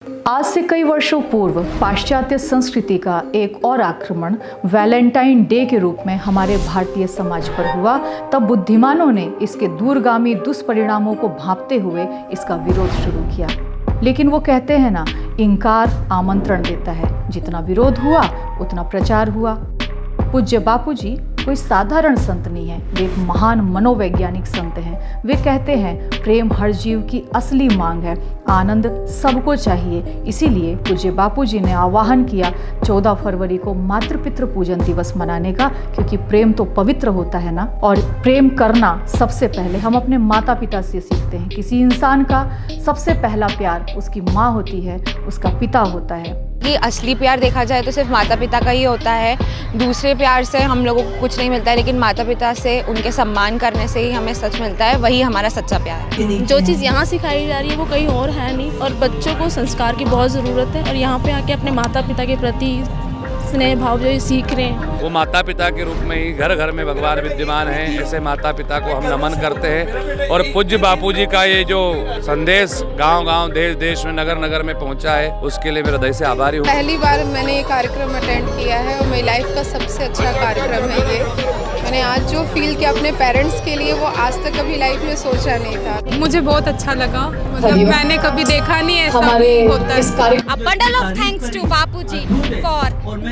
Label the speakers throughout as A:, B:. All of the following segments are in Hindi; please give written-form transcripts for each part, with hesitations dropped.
A: आज से कई वर्षों पूर्व पाश्चात्य संस्कृति का एक और आक्रमण वैलेंटाइन डे के रूप में हमारे भारतीय समाज पर हुआ। तब बुद्धिमानों ने इसके दूरगामी दुष्परिणामों को भांपते हुए इसका विरोध शुरू किया। लेकिन वो कहते हैं ना, इंकार आमंत्रण देता है। जितना विरोध हुआ उतना प्रचार हुआ। पूज्य बापूजी कोई साधारण संत नहीं है, वे एक महान मनोवैज्ञानिक संत हैं। वे कहते हैं प्रेम हर जीव की असली मांग है, आनंद सबको चाहिए। इसीलिए पूज्य बापूजी ने आह्वान किया 14 फरवरी को मातृ पितृ पूजन दिवस मनाने का, क्योंकि प्रेम तो पवित्र होता है ना। और प्रेम करना सबसे पहले हम अपने माता पिता से सीखते हैं। किसी इंसान का सबसे पहला प्यार उसकी माँ होती है, उसका पिता होता है।
B: कि असली प्यार देखा जाए तो सिर्फ माता पिता का ही होता है। दूसरे प्यार से हम लोगों को कुछ नहीं मिलता है, लेकिन माता पिता से उनके सम्मान करने से ही हमें सच मिलता है। वही हमारा सच्चा प्यार है।
C: जो चीज़ यहाँ सिखाई जा रही है वो कहीं और है नहीं, और बच्चों को संस्कार की बहुत ज़रूरत है। और यहाँ पे आके अपने माता पिता के प्रति स्नेह भाव जो ये सीख रहे हैं,
D: वो माता पिता के रूप में ही घर घर में भगवान विद्यमान हैं। ऐसे माता पिता को हम नमन करते हैं। और पूज्य बापूजी का ये जो संदेश गांव गांव देश देश में नगर नगर में पहुंचा है, उसके लिए मैं हृदय से आभारी हूँ।
E: पहली बार मैंने ये कार्यक्रम अटेंड किया है और मेरी लाइफ का सबसे अच्छा कार्यक्रम है ये। मैंने आज जो फील किया अपने पेरेंट्स के लिए, वो आज तक कभी लाइफ में सोचा नहीं था।
F: मुझे बहुत अच्छा लगा, मतलब मैंने कभी देखा नहीं ऐसा होता है।
G: A bundle of thanks to Bapuji for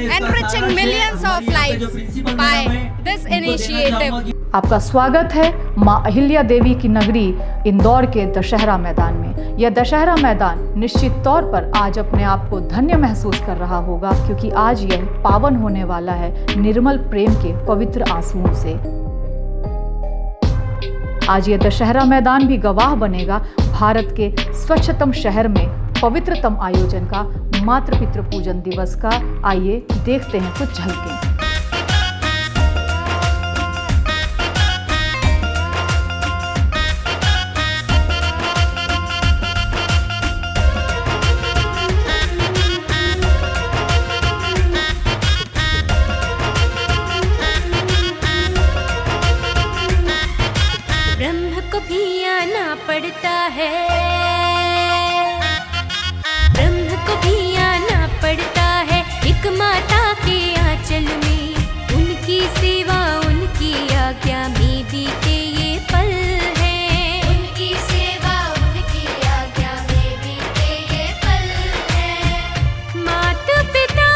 G: enriching millions of lives by this initiative.
A: आपका स्वागत है माँ अहिल्या देवी की नगरी इंदौर के दशहरा मैदान में। यह दशहरा मैदान निश्चित तौर पर आज अपने आप को धन्य महसूस कर रहा होगा, क्योंकि आज यह पावन होने वाला है निर्मल प्रेम के पवित्र आंसुओं से। आज यह दशहरा मैदान भी गवाह बनेगा भारत के स्वच्छतम शहर में पवित्रतम आयोजन का, मातृ पितृ पूजन दिवस का। आइए देखते हैं कुछ झलकें।
G: ब्रह्म को भी आना पड़ता है, ब्रह्म को भी आना पड़ता है। एक माता के आंचल में उनकी सेवा, उनकी आज्ञा में बीते ये पल है। उनकी सेवा, उनकी आज्ञा में बीते ये पल है। माता पिता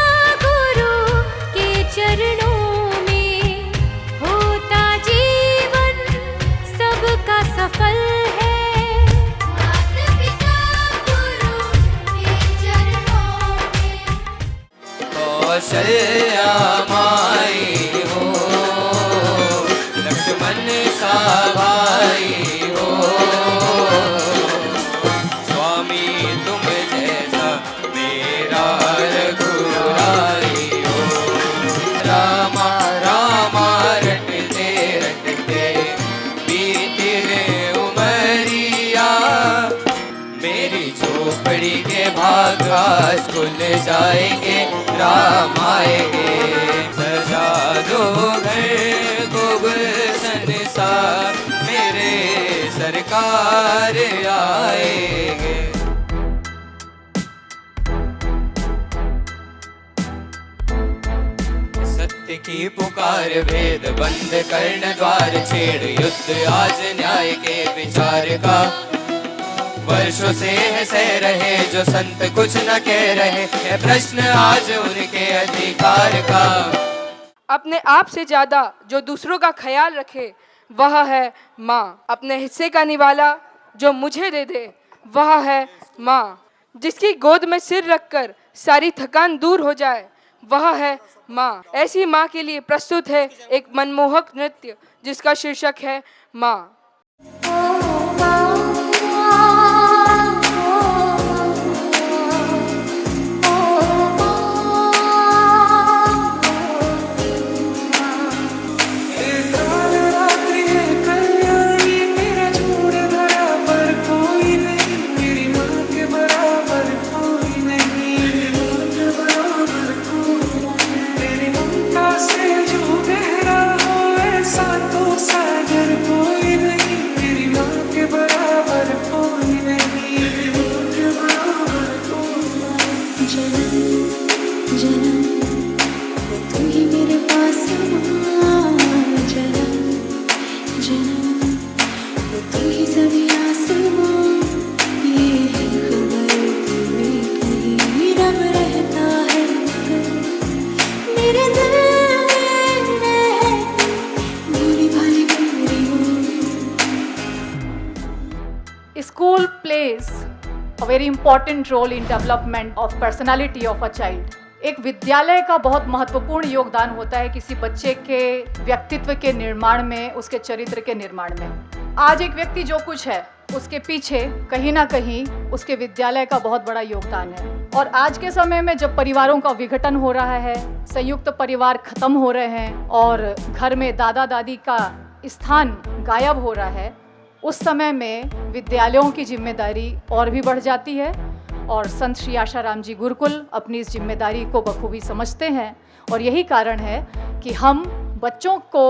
G: गुरु के चरणों में होता जीवन सबका सफल है। माता पिता गुरु के चरणों में।
H: कौशल्या माई हो, लक्ष्मण सा भाई हो, स्वामी तुम जैसा मेरा रघुराई हो। रामा रामा रटते रटते बीती रे उमरिया, मेरी झोपड़ी के भाग आज खुल जाएंगे, राम आएंगे। सजा दो घर को गुलशन सा, मेरे सरकार आएंगे। सत्य की पुकार भेद बंद कर्ण द्वार छेड़, युद्ध आज न्याय के विचार का। वर्षों से है सह रहे जो संत कुछ न कह रहे, है प्रश्न आज उनके अधिकार का।
F: अपने आप से ज्यादा जो दूसरों का ख्याल रखे, वह है माँ। अपने हिस्से का निवाला जो मुझे दे दे, वह है माँ। जिसकी गोद में सिर रखकर सारी थकान दूर हो जाए, वह है माँ। ऐसी माँ के लिए प्रस्तुत है एक मनमोहक नृत्य, जिसका शीर्षक है माँ।
I: से जो गहरा हो ऐसा तो सागर कोई नहीं। जन्म वो तू ही मेरे पास माँ, जन्म जन्म वो तू ही सभी आसमां, ये है खबर तुम्हें कहीं रब रहता है मेरे दिल में रहती भोली भाली गोरी हो।
A: School plays a very important role in development of personality of a child. एक विद्यालय का बहुत महत्वपूर्ण योगदान होता है किसी बच्चे के व्यक्तित्व के निर्माण में, उसके चरित्र के निर्माण में। आज एक व्यक्ति जो कुछ है उसके पीछे कहीं ना कहीं उसके विद्यालय का बहुत बड़ा योगदान है। और आज के समय में जब परिवारों का विघटन हो रहा है, संयुक्त परिवार खत्म हो रहे हैं और घर में दादा दादी का स्थान गायब हो रहा है, उस समय में विद्यालयों की जिम्मेदारी और भी बढ़ जाती है। और संत श्री आशाराम जी गुरुकुल अपनी इस जिम्मेदारी को बखूबी समझते हैं और यही कारण है कि हम बच्चों को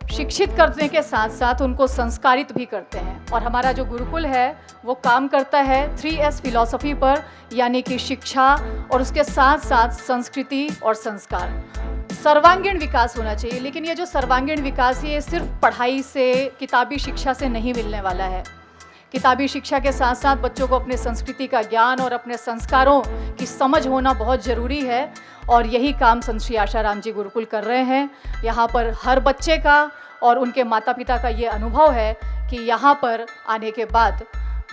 A: शिक्षित करने के साथ साथ उनको संस्कारित भी करते हैं। और हमारा जो गुरुकुल है वो काम करता है 3S फिलॉसफी पर, यानी कि शिक्षा और उसके साथ साथ संस्कृति और संस्कार। सर्वांगीण विकास होना चाहिए, लेकिन ये जो सर्वांगीण विकास ये सिर्फ पढ़ाई से, किताबी शिक्षा से नहीं मिलने वाला है। किताबी शिक्षा के साथ साथ बच्चों को अपने संस्कृति का ज्ञान और अपने संस्कारों की समझ होना बहुत ज़रूरी है और यही काम संत श्री आशाराम जी गुरुकुल कर रहे हैं। यहाँ पर हर बच्चे का और उनके माता पिता का ये अनुभव है कि यहाँ पर आने के बाद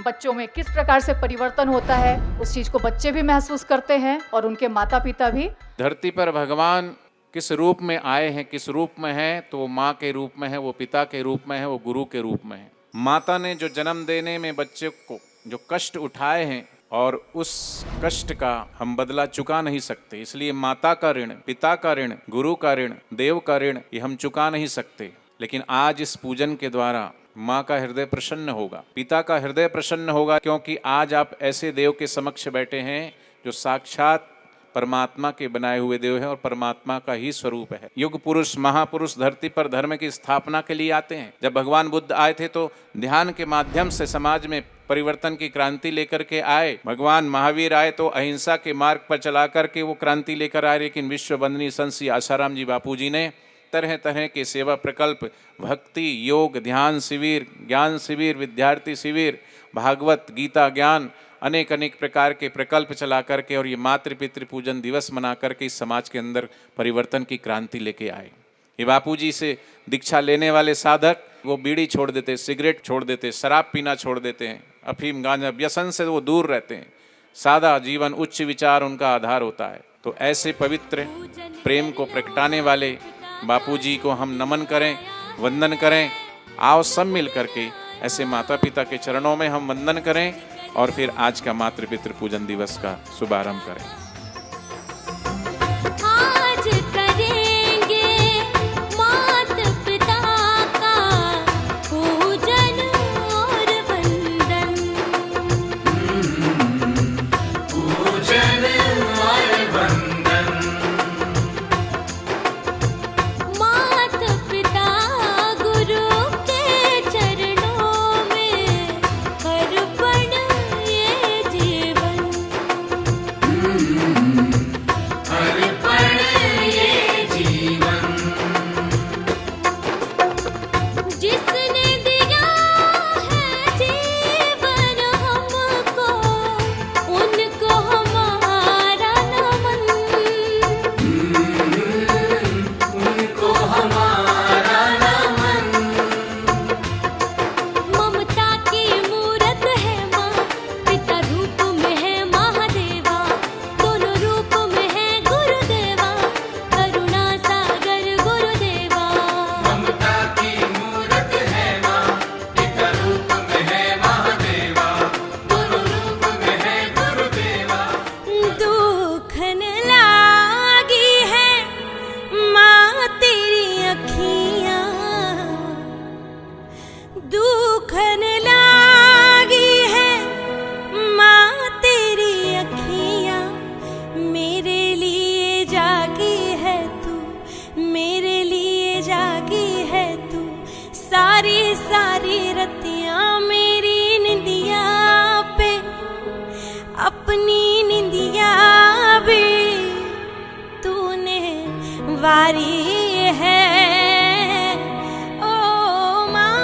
A: बच्चों में किस प्रकार से परिवर्तन होता है, उस चीज़ को बच्चे भी महसूस करते हैं और उनके माता पिता भी।
J: धरती पर भगवान किस रूप में आए हैं, किस रूप में हैं, तो वो माँ के रूप में है, वो पिता के रूप में है, वो गुरु के रूप में है। माता ने जो जन्म देने में बच्चे को जो कष्ट उठाए हैं और उस कष्ट का हम बदला चुका नहीं सकते, इसलिए माता का ऋण, पिता का ऋण, गुरु का ऋण, देव का ऋण ये हम चुका नहीं सकते। लेकिन आज इस पूजन के द्वारा माँ का हृदय प्रसन्न होगा, पिता का हृदय प्रसन्न होगा, क्योंकि आज आप ऐसे देव के समक्ष बैठे हैं जो साक्षात परमात्मा के बनाए हुए देव हैं और परमात्मा का ही स्वरूप है। युग पुरुष महापुरुष धरती पर धर्म की स्थापना के लिए आते हैं। जब भगवान बुद्ध आए थे तो ध्यान के माध्यम से समाज में परिवर्तन की क्रांति लेकर के आए। भगवान महावीर आए तो अहिंसा के मार्ग पर चला करके वो क्रांति लेकर आए। लेकिन विश्व वंदनीय संत श्री आशाराम जी बापू जी ने तरह तरह के सेवा प्रकल्प, भक्ति, योग, ध्यान शिविर, ज्ञान शिविर, विद्यार्थी शिविर, भागवत गीता ज्ञान, अनेक अनेक प्रकार के प्रकल्प चला करके और ये मातृ पितृ पूजन दिवस मना करके इस समाज के अंदर परिवर्तन की क्रांति लेके आए। ये बापूजी से दीक्षा लेने वाले साधक वो बीड़ी छोड़ देते, सिगरेट छोड़ देते, शराब पीना छोड़ देते हैं, अफीम गांजा व्यसन से वो दूर रहते हैं। सादा जीवन, उच्च विचार उनका आधार होता है। तो ऐसे पवित्र प्रेम को प्रगटाने वाले बापूजी को हम नमन करें, वंदन करें। आओ सब मिल करके ऐसे माता पिता के चरणों में हम वंदन करें और फिर आज का मातृ पितृ पूजन दिवस का शुभारंभ करें।
I: आज करेंगे माता पिता का पूजन और वंदन,
H: पूजन और वंदन।
I: माता पिता गुरु के चरणों में अर्पण ये जीवन,
H: अर्पण ये जीवन।
I: जिसने दिया है जीवन हमको, उनको हमारा नमन,
H: उनको हमारा नमन।
I: ममता की मूरत है माँ, पिता रूप में है महादेवा, दोनों रूप वारी है। ओ माँ,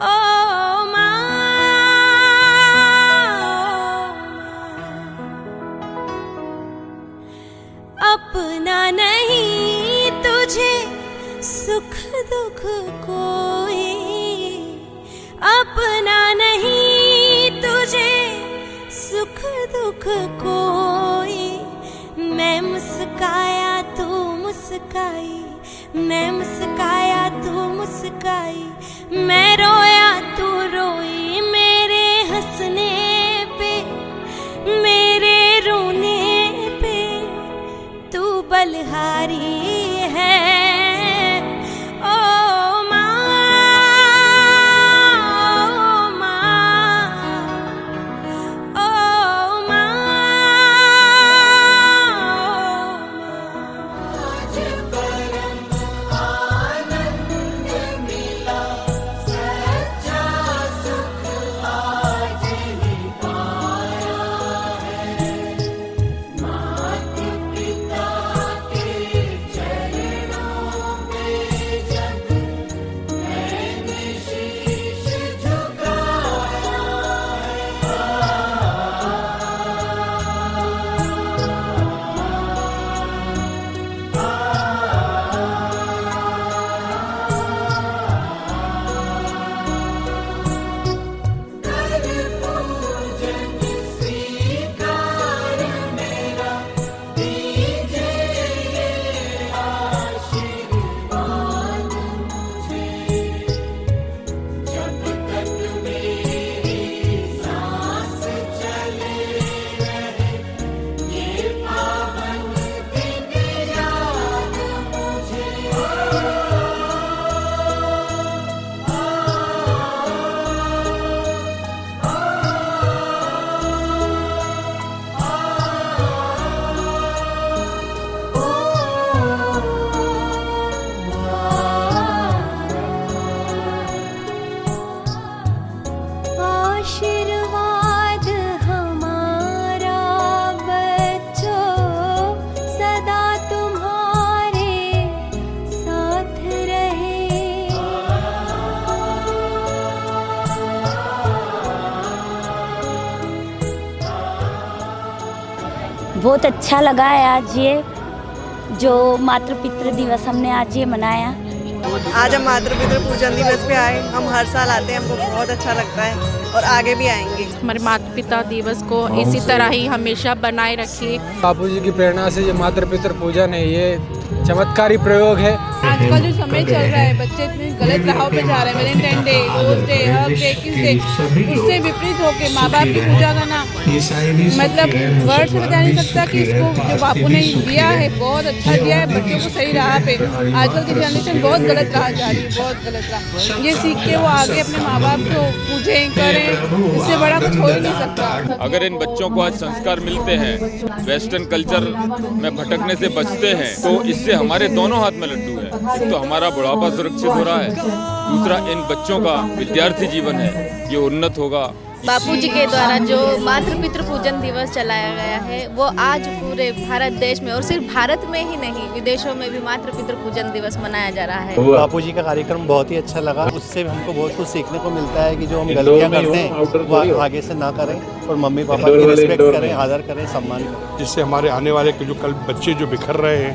I: ओ माँ, अपना नहीं तुझे सुख दुख कोई, अपना नहीं तुझे सुख दुख कोई। मैं मुस्काया तू मुस्काई, मैं मुस्काया तू मुस्काई, मैं रोया तू रोई। मेरे हंसने पे मेरे रोने पे तू बलहारी है। ओ माँ, ओ माँ, ओ माँ, आशीर्वाद हमारा बच्चों सदा तुम्हारे साथ रहे।
K: बहुत अच्छा लगा है आज ये जो मातृ पितृ दिवस हमने आज ये मनाया।
L: आज हम मातृ पितृ पूजन दिवस पे आए। हम हर साल आते हैं, हमको बहुत अच्छा लगता है और आगे भी आएंगे।
C: हमारे माता पिता दिवस को इसी तरह ही हमेशा बनाए रखिए।
M: बापूजी की प्रेरणा से ये मातृ पितृ पूजन है, ये चमत्कारी प्रयोग है।
C: आजकल जो समय चल रहा है, बच्चे इतने गलत राहों पे जा रहे हैं। Valentine day, rose day, hug day, kiss day, उससे विपरीत होके माँ बाप की पूजा करना, मतलब वर्ड से बता नहीं सकता कि इसको जो बापू ने दिया है बहुत अच्छा दिया है बच्चों को सही राह पे। आजकल की जनरेशन बहुत गलत राह जा रही है, बहुत गलत राह। ये सीख के वो आगे अपने माँ बाप को पूजें करें, इससे बड़ा कुछ हो ही नहीं सकता।
N: अगर इन बच्चों को आज संस्कार मिलते हैं, वेस्टर्न कल्चर में भटकने से बचते हैं, तो इससे हमारे दोनों हाथ में लड्डू है। एक तो हमारा बुढ़ापा सुरक्षित हो रहा है, दूसरा इन बच्चों का विद्यार्थी जीवन है ये उन्नत होगा।
O: बापूजी के द्वारा जो मातृ पितृ पूजन दिवस चलाया गया है वो आज पूरे भारत देश में और सिर्फ भारत में ही नहीं विदेशों में भी मातृ पितृ पूजन दिवस मनाया जा रहा है।
P: बापूजी का कार्यक्रम बहुत ही अच्छा लगा। उससे हमको बहुत कुछ सीखने को मिलता है कि जो हम गलतियां करते हैं वो आगे से ना करें और मम्मी पापा की रिस्पेक्ट करें, आदर करें, सम्मान करें।
Q: जिससे हमारे आने वाले जो कल बच्चे जो बिखर रहे हैं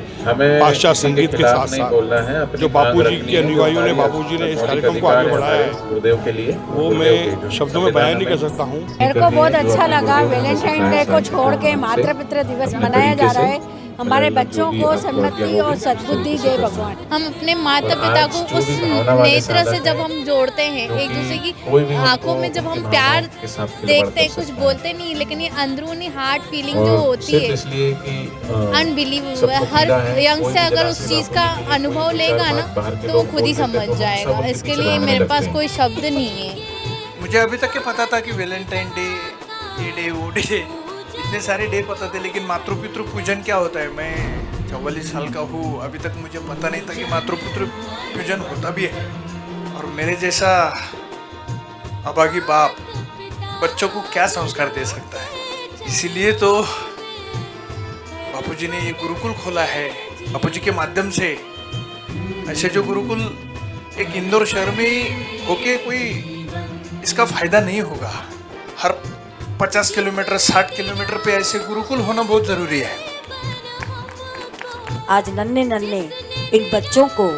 Q: पाश्चात्य संगीत के साथ साथ, जो बापूजी के अनुयायियों ने बापूजी ने इस कार्यक्रम को आगे बढ़ाया है वो मैं शब्दों में बयान नहीं कर सकता हूँ।
R: मेरे को बहुत अच्छा लगा। वैलेंटाइन डे को छोड़ के मातृ पितृ दिवस मनाया जा रहा है। हमारे बच्चों को सन्मति और सद्बुद्धि दे भगवान।
O: हम अपने माता पिता को उस नेत्र से जब हम जोड़ते हैं, एक दूसरे की आंखों में जब हम प्यार देखते हैं, कुछ बोलते नहीं लेकिन ये अंदरूनी हार्ट फीलिंग जो होती है अनबिलीवेबल है। हर यंग से अगर उस चीज़ का अनुभव लेगा ना तो वो खुद ही समझ जाएगा। इसके लिए मेरे पास कोई शब्द नहीं है।
S: मुझे अभी तक के पता था कि वैलेंटाइन डे, ये डे, वो डे, इतने सारे डे पता थे, लेकिन मातृ पितृ पूजन क्या होता है मैं 44 साल का हूँ, अभी तक मुझे पता नहीं था कि मातृ पितृ पूजन होता भी है। और मेरे जैसा अभागी बाप बच्चों को क्या संस्कार दे सकता है। इसीलिए तो बापूजी ने ये गुरुकुल खोला है। बापूजी के माध्यम से ऐसे जो गुरुकुल एक इंदौर शहर में होके कोई इसका फायदा नहीं होगा। हर 50 किलोमीटर 60 किलोमीटर पे ऐसे गुरुकुल होना बहुत ज़रूरी है।
R: आज नन्हे नन्हे इन बच्चों को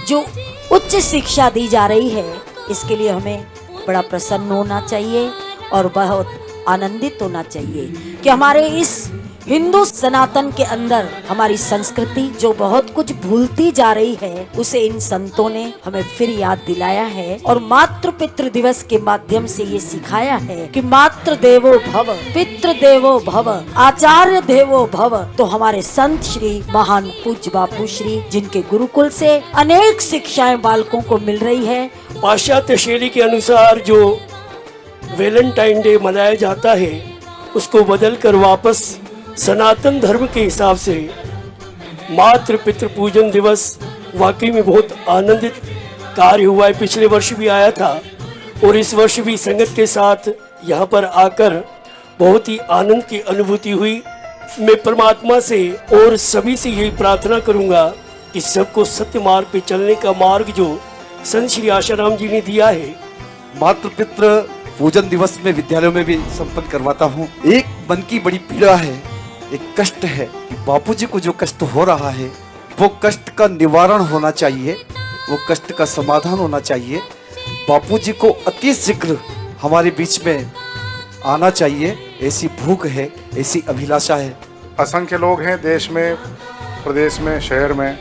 R: जो उच्च शिक्षा दी जा रही है, इसके लिए हमें बड़ा प्रसन्न होना चाहिए और बहुत आनंदित होना चाहिए कि हमारे इस हिंदू सनातन के अंदर हमारी संस्कृति जो बहुत कुछ भूलती जा रही है, उसे इन संतों ने हमें फिर याद दिलाया है और मातृ पितृ दिवस के माध्यम से ये सिखाया है कि मातृ देवो भव, पितृ देवो भव, आचार्य देवो भव। तो हमारे संत श्री महान पूज्य बापू श्री, जिनके गुरुकुल से अनेक शिक्षाएं बालकों को मिल रही है।
T: पाश्चात्य शैली के अनुसार जो वैलेंटाइन डे मनाया जाता है, उसको बदलकर वापस सनातन धर्म के हिसाब से मातृ पितृ पूजन दिवस वाकई में बहुत आनंदित कार्य हुआ है। पिछले वर्ष भी आया था और इस वर्ष भी संगत के साथ यहाँ पर आकर बहुत ही आनंद की अनुभूति हुई। मैं परमात्मा से और सभी से यही प्रार्थना करूँगा कि सबको सत्य मार्ग पे चलने का मार्ग जो संत श्री आशाराम जी ने दिया है।
U: मातृ पितृ पूजन दिवस में विद्यालयों में भी संपन्न करवाता हूँ। एक मन की बड़ी पीड़ा है, एक कष्ट है कि बापूजी को जो कष्ट हो रहा है वो कष्ट का निवारण होना चाहिए, वो कष्ट का समाधान होना चाहिए। बापूजी को अति शीघ्र हमारे बीच में आना चाहिए, ऐसी भूख है, ऐसी अभिलाषा है।
V: असंख्य लोग हैं देश में, प्रदेश में, शहर में,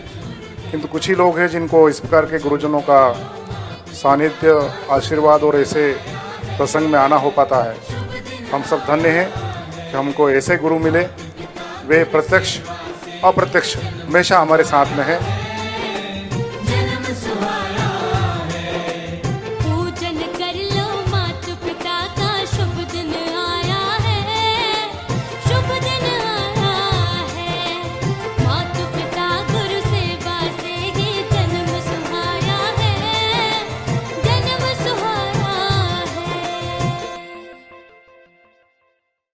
V: किंतु कुछ ही लोग हैं जिनको इस प्रकार के गुरुजनों का सानिध्य, आशीर्वाद और ऐसे प्रसंग में आना हो पाता है। हम सब धन्य हैं कि हमको ऐसे गुरु मिले। वे प्रत्यक्ष अप्रत्यक्ष हमेशा हमारे साथ में हैं।